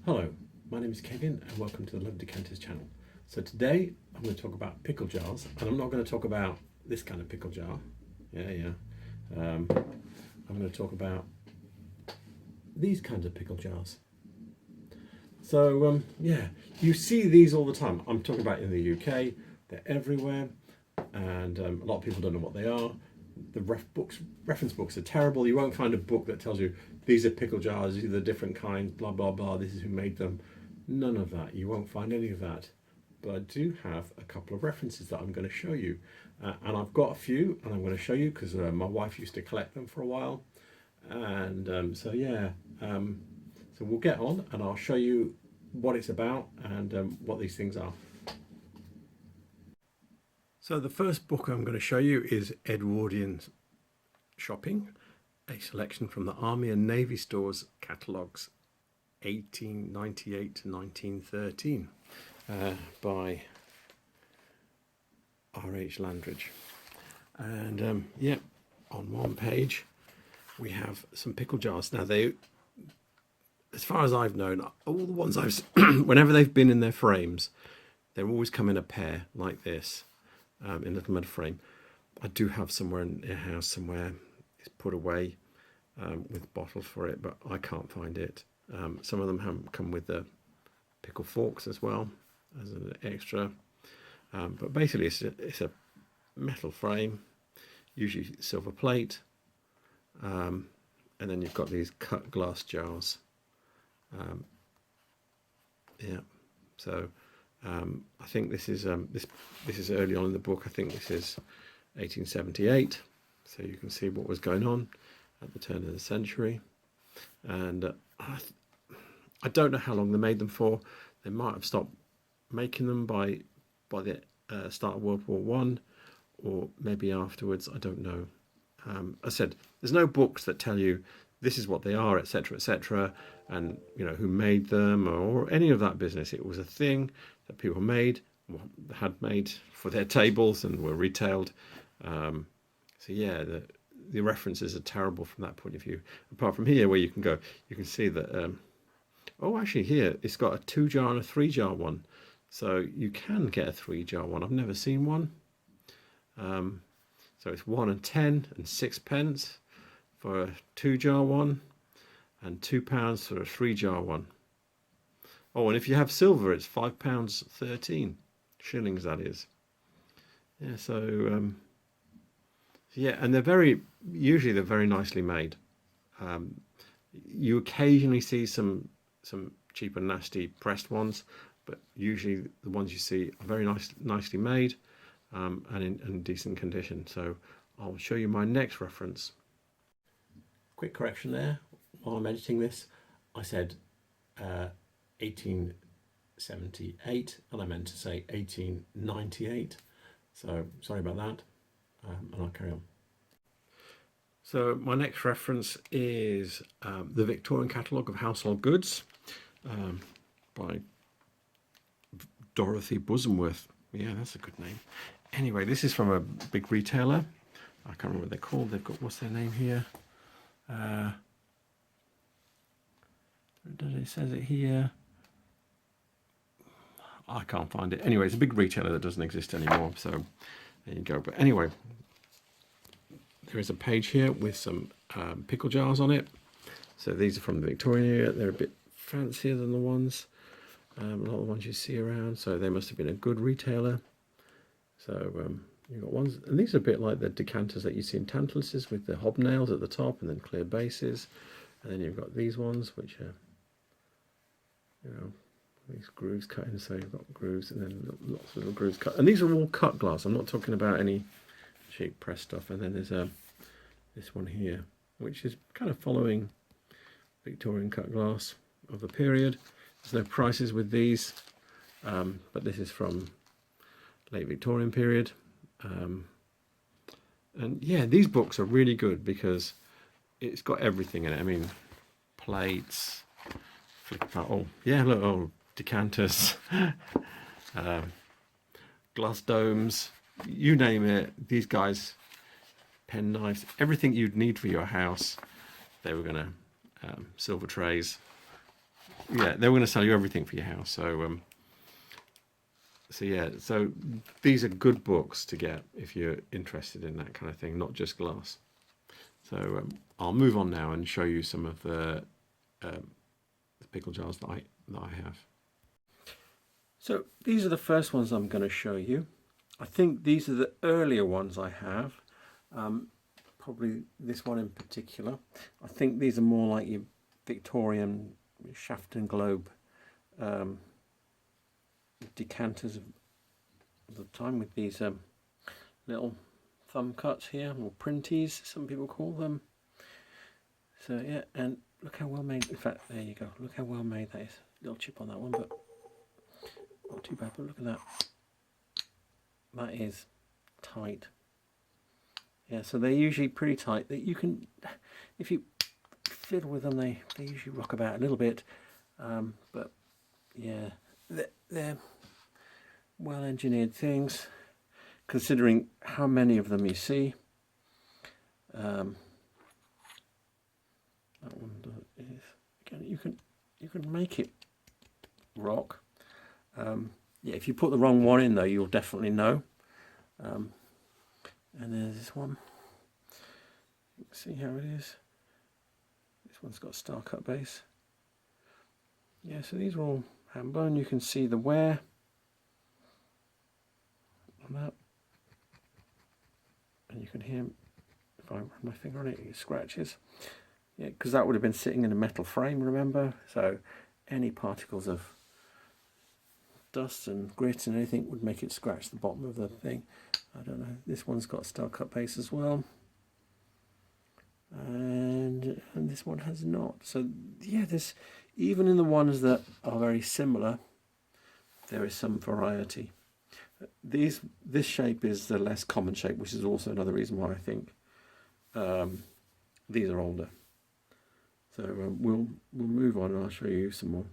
Hello, my name is Kevin and welcome to the Love Decanters channel. So today I'm going to talk about pickle jars, and I'm not going to talk about this kind of pickle jar. I'm going to talk about these kinds of pickle jars. So you see these all the time. I'm talking about in the UK, they're everywhere, and a lot of people don't know what they are. The reference books are terrible. You won't find a book that tells you these are pickle jars, these are the different kinds, blah blah blah, this is who made them. None of that. You won't find any of that. But I do have a couple of references that I'm going to show you, and I've got a few, and I'm going to show you because my wife used to collect them for a while, and so we'll get on, and I'll show you what it's about and what these things are. So the first book I'm going to show you is Edwardian Shopping, a selection from the Army and Navy Stores catalogues 1898 to 1913 by R H Lanbridge. And on one page we have some pickle jars. Now they, as far as I've known, all the ones I've whenever they've been in their frames, they've always come in a pair like this. In a little metal frame. I do have somewhere in a house somewhere it's put away with bottles for it, but I can't find it. Some of them have come with the pickle forks as well as an extra, but basically it's a metal frame, usually silver plate, and then you've got these cut glass jars. So I think this is this is early on in the book. I think this is 1878, so you can see what was going on at the turn of the century. And I don't know how long they made them for. They might have stopped making them by the start of World War One, or maybe afterwards. I don't know. I said there's no books that tell you this is what they are, etc., etc., and who made them or any of that business. It was a thing that people had made for their tables and were retailed. The references are terrible from that point of view. Apart from here, where you can go, you can see that. Actually, here it's got a 2-jar and a 3-jar one, so you can get a 3-jar one. I've never seen one. So it's 1 and 10 and 6 pence for a 2-jar one, and £2 for a 3-jar one. Oh, and if you have silver, it's £5.13 shillings. That is. Yeah. So and they're usually very nicely made. You occasionally see some cheap and nasty pressed ones, but usually the ones you see are very nicely made and in decent condition. So I'll show you my next reference. Quick correction there. While I'm editing this, I said 1878 and I meant to say 1898. So sorry about that, and I'll carry on. So my next reference is the Victorian Catalogue of Household Goods by Dorothy Bosomworth. Yeah, that's a good name. Anyway, this is from a big retailer. I can't remember what they're called. They've got, what's their name here? It says it here. I can't find it. Anyway, it's a big retailer that doesn't exist anymore. So there you go. But anyway, there is a page here with some pickle jars on it. So these are from the Victorian era. They're a bit fancier than the ones, a lot of the ones you see around. So they must have been a good retailer. So you've got ones, and these are a bit like the decanters that you see in Tantalises with the hobnails at the top and then clear bases. And then you've got these ones which are, these grooves cut in, so you've got grooves and then lots of little grooves cut. And these are all cut glass. I'm not talking about any cheap press stuff. And then there's this one here, which is kind of following Victorian cut glass of the period. There's no prices with these, but this is from late Victorian period. And yeah, these books are really good because it's got everything in it. I mean, plates, decanters, glass domes, you name it. These guys, pen knives, everything you'd need for your house. They were gonna silver trays. yeah, they were going to sell you everything for your house. So yeah, so these are good books to get if you're interested in that kind of thing, not just glass. So I'll move on now and show you some of the pickle jars that I have. So these are the first ones I'm going to show you. I think these are the earlier ones I have. Probably this one in particular. I think these are more like your Victorian shaft and globe decanters of the time, with these little thumb cuts here, or printies some people call them. So yeah, and look how well made, in fact there you go, look how well made that is. Little chip on that one, but not too bad. But look at that, that is tight. Yeah, so they're usually pretty tight. That you can, if you fiddle with them, they usually rock about a little bit, but yeah, they're well engineered things, considering how many of them you see. That one is, again, you can make it rock. Yeah, if you put the wrong one in though, you'll definitely know. And there's this one. You can see how it is. This one's got a star cut base. Yeah, so these are all hand blown. You can see the wear on that, and you can hear, if I run my finger on it, it scratches. Yeah, because that would have been sitting in a metal frame, remember? So any particles of dust and grit and anything would make it scratch the bottom of the thing. I don't know. This one's got a star cut base as well, and this one has not. So yeah, there's, even in the ones that are very similar, there is some variety. This shape is the less common shape, which is also another reason why I think these are older. So we'll move on and I'll show you some more.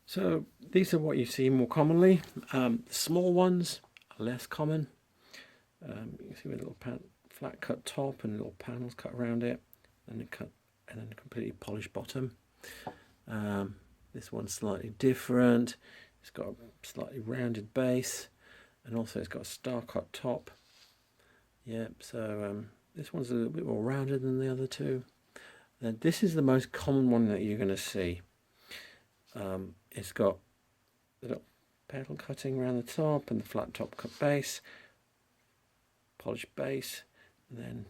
So these are what you see more commonly. The small ones are less common. You can see with a little flat cut top and little panels cut around it, and then a completely polished bottom. This one's slightly different. It's got a slightly rounded base, and also it's got a star cut top. Yeah, so this one's a little bit more rounded than the other two. Then this is the most common one that you're going to see. It's got the little petal cutting around the top and the flat top cut base, polished base, and then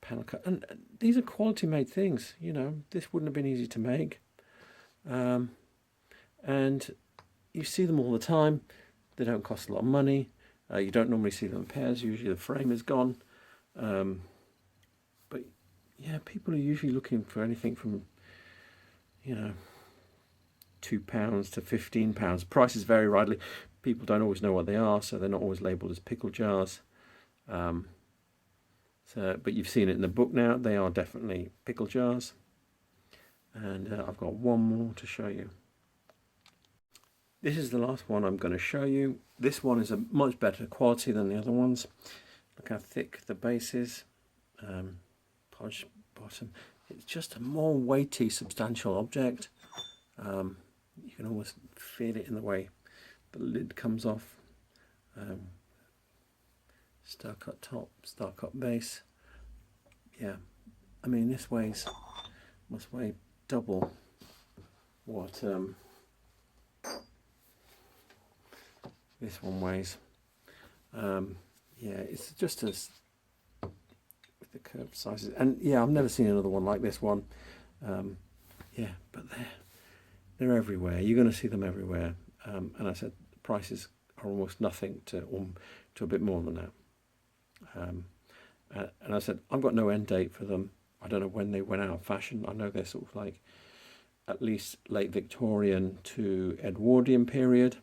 panel cut. And these are quality made things, you know, this wouldn't have been easy to make. And you see them all the time. They don't cost a lot of money. You don't normally see them in pairs, usually the frame is gone. But yeah, people are usually looking for anything from, you know, £2 to £15. Prices vary widely. People don't always know what they are, so they're not always labelled as pickle jars. But you've seen it in the book now. They are definitely pickle jars. And I've got one more to show you. This is the last one I'm going to show you. This one is a much better quality than the other ones. Look how thick the base is. Polished bottom. It's just a more weighty, substantial object. You can almost feel it in the way the lid comes off. Star cut top, star cut base. Yeah, I mean this must weigh double what this one weighs. Yeah, it's just as with the curved sizes, and yeah, I've never seen another one like this one. Yeah, but they're everywhere. You're going to see them everywhere. And I said the prices are almost nothing to a bit more than that. And I said I've got no end date for them. I don't know when they went out of fashion. I know they're sort of like at least late Victorian to Edwardian period,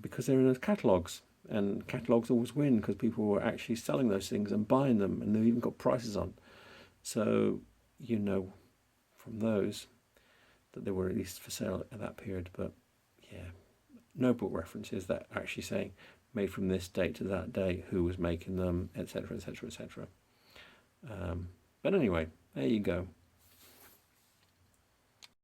because they're in those catalogues, and catalogues always win because people were actually selling those things and buying them, and they've even got prices on. So you know from those that they were at least for sale at that period. But yeah, no book references that are actually saying made from this date to that date, who was making them, etc., etc., etc. But anyway, there you go.